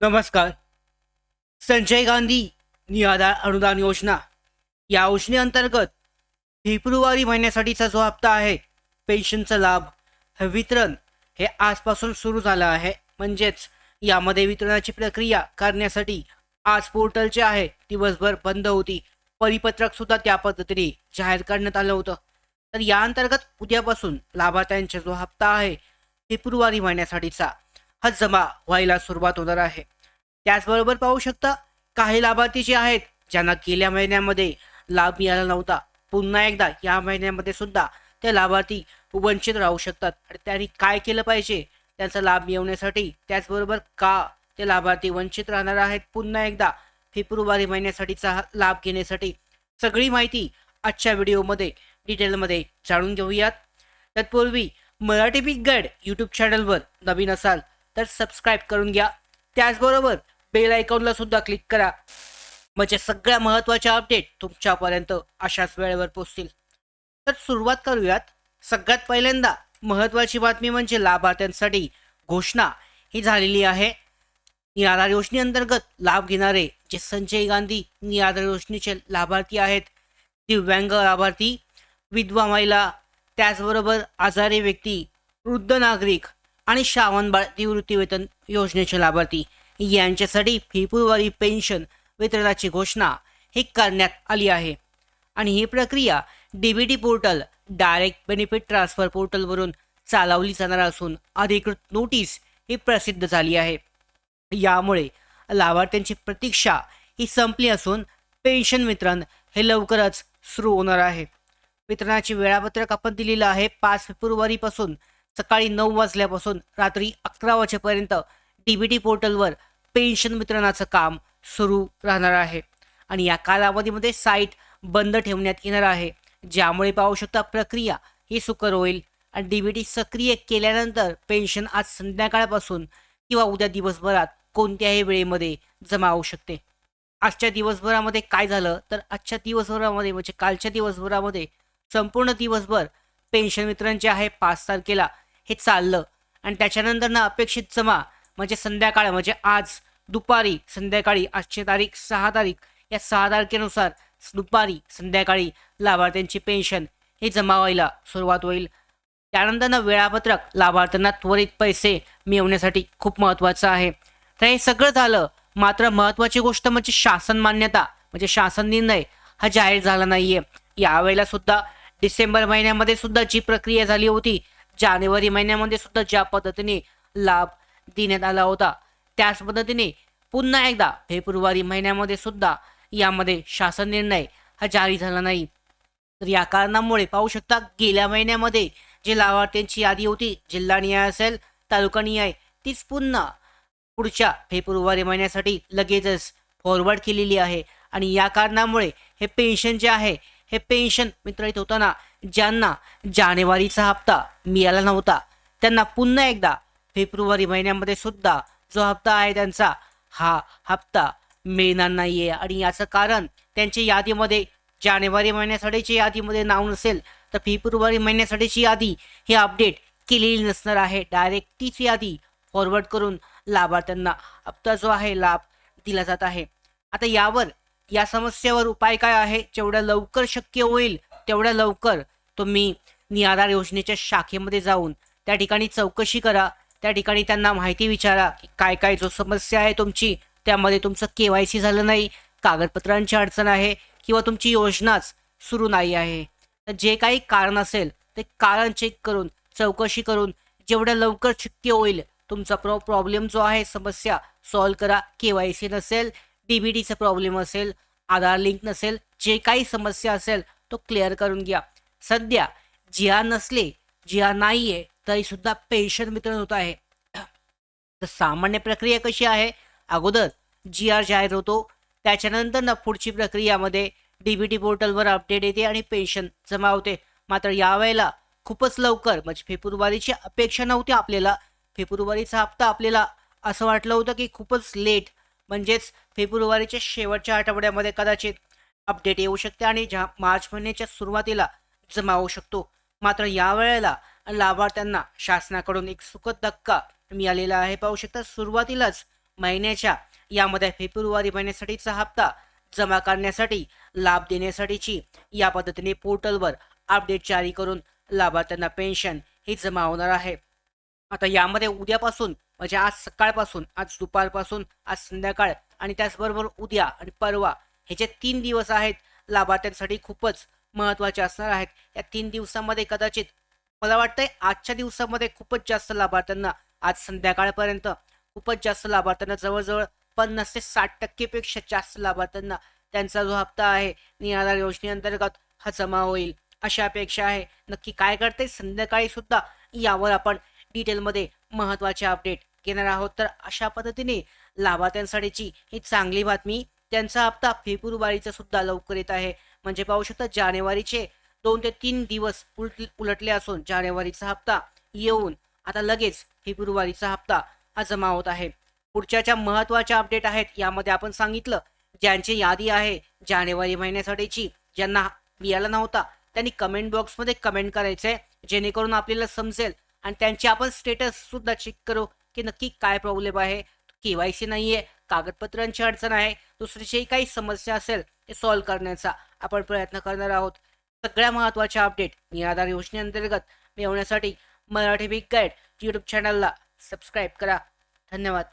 नमस्कार. संजय गांधी निराधार अनुदान योजना या योजनेअंतर्गत फेब्रुवारी महिन्यासाठीचा जो हप्ता आहे पेन्शनचा लाभ हे वितरण हे आजपासून सुरू झालं आहे. म्हणजेच यामध्ये वितरणाची प्रक्रिया करण्यासाठी आज पोर्टल जे आहे दिवसभर बंद होती. परिपत्रक सुद्धा त्या पद्धतीने जाहीर करण्यात आलं होतं. तर या अंतर्गत उद्यापासून लाभार्थ्यांचा जो हप्ता आहे फेब्रुवारी महिन्यासाठीचा हा जमा व्हायला सुरुवात होणार आहे. त्याचबरोबर पाहू शकता काही लाभार्थी जे आहेत ज्यांना गेल्या महिन्यामध्ये लाभ मिळाला नव्हता, पुन्हा एकदा या महिन्यामध्ये सुद्धा ते लाभार्थी वंचित राहू शकतात. आणि त्यांनी काय केलं पाहिजे त्यांचा लाभ मिळवण्यासाठी, त्याचबरोबर का ते लाभार्थी वंचित राहणार आहेत पुन्हा एकदा फेब्रुवारी महिन्यासाठीचा लाभ घेण्यासाठी, सगळी माहिती आजच्या व्हिडिओमध्ये डिटेलमध्ये जाणून घेऊयात. तत्पूर्वी मराठी बिग गाईड यूट्यूब चॅनलवर नवीन असाल तर सबस्क्राईब करून घ्या. त्याचबरोबर बेल आयकॉनला सुद्धा क्लिक करा, म्हणजे सगळ्या महत्त्वाच्या अपडेट तुमच्यापर्यंत अशाच वेळेवर पोहोचतील. तर सुरुवात करूयात. सगळ्यात पहिल्यांदा महत्त्वाची बातमी म्हणजे लाभार्थ्यांसाठी घोषणा ही झालेली आहे. निराधार योजनेअंतर्गत लाभ घेणारे जे संजय गांधी निराधार योजनेचे लाभार्थी आहेत, दिव्यांग लाभार्थी, विधवा महिला, त्याचबरोबर आजारी व्यक्ती, वृद्ध नागरिक आणि श्रावणबाळ निवृत्तीवेतन योजनेचे लाभार्थी यांच्यासाठी फेब्रुवारी पेन्शन वितरणाची घोषणा ही करण्यात आली आहे. आणि ही प्रक्रिया DBT portal direct benefit transfer पोर्टलवरून चालवली जाणार असून अधिकृत नोटीस ही प्रसिद्ध झाली आहे. यामुळे लाभार्थ्यांची प्रतीक्षा ही संपली असून पेन्शन वितरण हे लवकरच सुरू होणार आहे. वितरणाचे वेळापत्रक आपण दिलेलं आहे 5 फेब्रुवारीपासून सकाळी 9 वाजल्यापासून रात्री 11 वाजेपर्यंत डीबीटी पोर्टलवर पेन्शन वितरणाचं काम सुरू राहणार आहे. आणि या कालावधीमध्ये साईट बंद ठेवण्यात येणार आहे, ज्यामुळे पाहू शकता प्रक्रिया ही सुकर होईल. आणि डीबीटी सक्रिय केल्यानंतर पेन्शन आज संध्याकाळपासून किंवा उद्या दिवसभरात कोणत्याही वेळेमध्ये जमा होऊ शकते. आजच्या दिवसभरामध्ये काय झालं तर आजच्या दिवसभरामध्ये म्हणजे कालच्या दिवसभरामध्ये संपूर्ण दिवसभर पेन्शन वितरण जे आहे 5 तारखेला हे चाललं. आणि त्याच्यानंतर ना अपेक्षित जमा म्हणजे संध्याकाळ म्हणजे आज दुपारी संध्याकाळी, आजची तारीख 6 तारीख, या 6 तारखेनुसार दुपारी संध्याकाळी लाभार्थ्यांची पेन्शन हे जमा व्हायला सुरुवात होईल. त्यानंतर ना वेळापत्रक लाभार्थ्यांना त्वरित पैसे मिळवण्यासाठी खूप महत्त्वाचं आहे. तर हे सगळं झालं, मात्र महत्त्वाची गोष्ट म्हणजे शासन मान्यता म्हणजे शासन निर्णय हा जाहीर झाला नाहीये. यावेळेला सुद्धा डिसेंबर महिन्यामध्ये सुद्धा जी प्रक्रिया झाली होती, जानेवारी महिन्यामध्ये सुद्धा ज्या पद्धतीने लाभ देण्यात आला होता, त्याच पद्धतीने पुन्हा एकदा फेब्रुवारी महिन्यामध्ये सुद्धा यामध्ये शासन निर्णय हा जारी झाला नाही. तर या कारणामुळे पाहू शकता गेल्या महिन्यामध्ये जे लाभार्थ्यांची यादी होती, जिल्हानिहाय असेल तालुकानिहाय, तीच पुन्हा पुढच्या फेब्रुवारी महिन्यासाठी लगेचच फॉरवर्ड केलेली आहे. आणि या कारणामुळे हे पेन्शन जे आहे हे पेन्शन वितरित होताना ज्यांना जानेवारीचा हप्ता मिळाला नव्हता त्यांना पुन्हा एकदा फेब्रुवारी महिन्यामध्ये सुद्धा जो हप्ता आहे त्यांचा हा हप्ता मिळणार नाहीये. आणि याचं कारण त्यांच्या यादीमध्ये जानेवारी महिन्यासाठीची यादीमध्ये नाव नसेल तर फेब्रुवारी महिन्यासाठीची यादी ही अपडेट केलेली नसणार आहे. डायरेक्ट तीच यादी फॉरवर्ड करून लाभार्थ्यांना हप्ता जो आहे लाभ दिला जात आहे. आता या समस्येवर उपाय काय आहे? जेवढ्या लवकर शक्य होईल तेवढ्या लवकर तुम्ही निराधार योजनेच्या शाखेमध्ये जाऊन त्या ठिकाणी चौकशी करा. त्या ठिकाणी त्यांना माहिती विचारा की काय काय जो समस्या आहे तुमची, त्यामध्ये तुमचं KYC झालं नाही, कागदपत्रांची अडचण आहे किंवा तुमची योजनाच सुरू नाही आहे. तर जे काही कारण असेल ते कारण चेक करून चौकशी करून जेवढ्या लवकर शक्य होईल तुमचा प्रॉब्लेम जो आहे समस्या सॉल्व्ह करा. KYC नसेल, DBTचा प्रॉब्लेम असेल, आधार लिंक नसेल, जे काही समस्या असेल तो क्लिअर करून घ्या. सध्या GR नसले, GR नाहीये तरी सुद्धा पेन्शन वितरण होत आहे. तर सामान्य प्रक्रिया कशी आहे? अगोदर GR जाहीर होतो, त्याच्यानंतर ना पुढची प्रक्रियामध्ये DBT पोर्टलवर अपडेट येते आणि पेन्शन जमा होते. मात्र यावेळेला खूपच लवकर म्हणजे फेब्रुवारीची अपेक्षा नव्हती आपल्याला. फेब्रुवारीचा हप्ता आपल्याला असं वाटलं होतं की खूपच लेट, म्हणजेच फेब्रुवारीच्या शेवटच्या आठवड्यामध्ये कदाचित अपडेट येऊ शकते आणि मार्च महिन्याच्या सुरुवातीला जमा होऊ शकतो. मात्र यावेळेला लाभार्थ्यांना शासनाकडून एक सुखद धक्का मिळालेला आहे. पाहू शकता सुरुवातीलाच महिन्याच्या यामध्ये फेब्रुवारी महिन्यासाठीचा हप्ता जमा करण्यासाठी लाभ देण्यासाठीची या पद्धतीने पोर्टलवर अपडेट जारी करून लाभार्थ्यांना पेन्शन ही जमा होणार आहे. आता यामध्ये उद्यापासून म्हणजे आज सकाळपासून, आज दुपारपासून, आज संध्याकाळ आणि त्याचबरोबर उद्या आणि परवा हे जे 3 दिवस आहेत लाभार्थ्यांसाठी खूपच महत्त्वाचे असणार आहेत. या 3 दिवसामध्ये कदाचित मला वाटतंय आजच्या दिवसामध्ये खूपच जास्त लाभार्थ्यांना आज संध्याकाळपर्यंत खूपच जास्त लाभार्थ्यांना जवळजवळ 50 ते 60% पेक्षा जास्त लाभार्थ्यांना त्यांचा जो हप्ता आहे निराधार योजनेअंतर्गत हा जमा होईल अशी अपेक्षा आहे. नक्की काय करते संध्याकाळी सुद्धा यावर आपण डिटेलमध्ये महत्त्वाचे अपडेट घेणार आहोत. तर अशा पद्धतीने लाभार्थ्यांसाठीची ही चांगली बातमी, त्यांचा हप्ता फेब्रुवारीचा सुद्धा लवकर येत आहे. म्हणजे पाहू शकता जानेवारीचे 2 ते 3 दिवस उलटले असून जानेवारीचा हप्ता येऊन आता लगेच फेब्रुवारीचा हप्ता हा जमा होत आहे. पुढच्या ज्या महत्त्वाच्या अपडेट आहेत यामध्ये आपण सांगितलं ज्यांची यादी आहे जानेवारी महिन्यासाठीची ज्यांना मिळाला नव्हता त्यांनी कमेंट बॉक्समध्ये कमेंट करायचंय जेणेकरून आपल्याला समजेल आणि त्यांची आपण स्टेटस सुद्धा चेक करू की नक्की काय प्रॉब्लेम आहे. KYC नाहीये, कागदपत्रांची अडचण आहे, दुसरी जी काही समस्या असेल ते सॉल्व्ह करण्याचा आपण प्रयत्न करणार आहोत. सगळ्या महत्त्वाच्या अपडेट निराधार योजनेअंतर्गत मिळवण्यासाठी मराठी बिग गाईड यूट्यूब चॅनलला सबस्क्राईब करा. धन्यवाद.